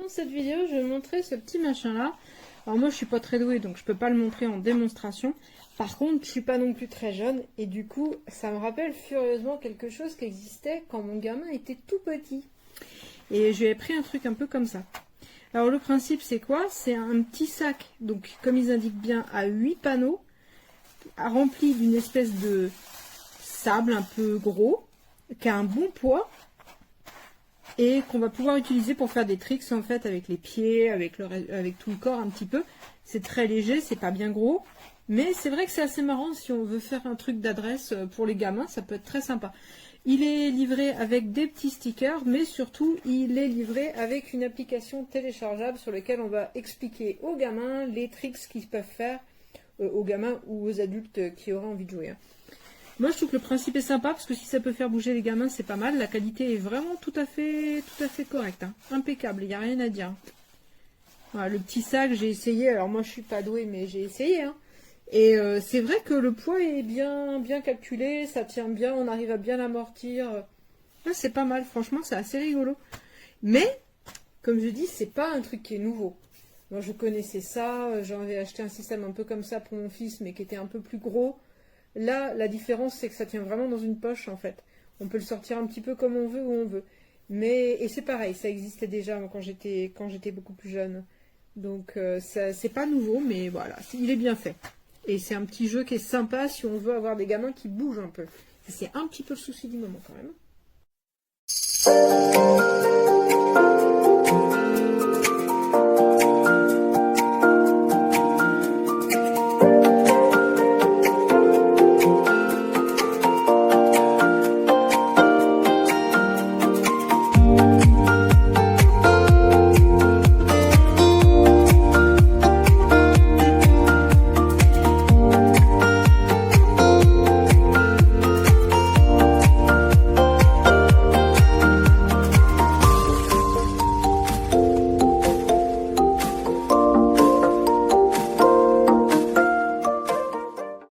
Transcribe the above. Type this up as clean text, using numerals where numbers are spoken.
Dans cette vidéo, je vais montrer ce petit machin là. Alors moi je suis pas très douée donc je peux pas le montrer en démonstration. Par contre je suis pas non plus très jeune et du coup ça me rappelle furieusement quelque chose qui existait quand mon gamin était tout petit. Et je lui ai pris un truc un peu comme ça. Alors le principe c'est quoi? C'est un petit sac, donc comme ils indiquent bien, à 8 panneaux, rempli d'une espèce de sable un peu gros, qui a un bon poids. Et qu'on va pouvoir utiliser pour faire des tricks en fait avec les pieds, avec tout le corps un petit peu. C'est très léger, c'est pas bien gros. Mais c'est vrai que c'est assez marrant si on veut faire un truc d'adresse pour les gamins, ça peut être très sympa. Il est livré avec des petits stickers, mais surtout il est livré avec une application téléchargeable sur laquelle on va expliquer aux gamins les tricks qu'ils peuvent faire, aux gamins ou aux adultes qui auraient envie de jouer. Moi je trouve que le principe est sympa parce que si ça peut faire bouger les gamins c'est pas mal. La qualité est vraiment tout à fait correcte, hein. Impeccable, il n'y a rien à dire. Voilà, le petit sac j'ai essayé, alors moi je suis pas douée mais j'ai essayé. Hein. Et c'est vrai que le poids est bien calculé, ça tient bien, on arrive à bien l'amortir. C'est pas mal, franchement c'est assez rigolo. Mais comme je dis, c'est pas un truc qui est nouveau. Moi je connaissais ça, j'en avais acheté un système un peu comme ça pour mon fils mais qui était un peu plus gros. Là, la différence, c'est que ça tient vraiment dans une poche, en fait. On peut le sortir un petit peu comme on veut, où on veut. Et c'est pareil, ça existait déjà quand j'étais beaucoup plus jeune. Donc, c'est pas nouveau, mais voilà, il est bien fait. Et c'est un petit jeu qui est sympa si on veut avoir des gamins qui bougent un peu. C'est un petit peu le souci du moment, quand même.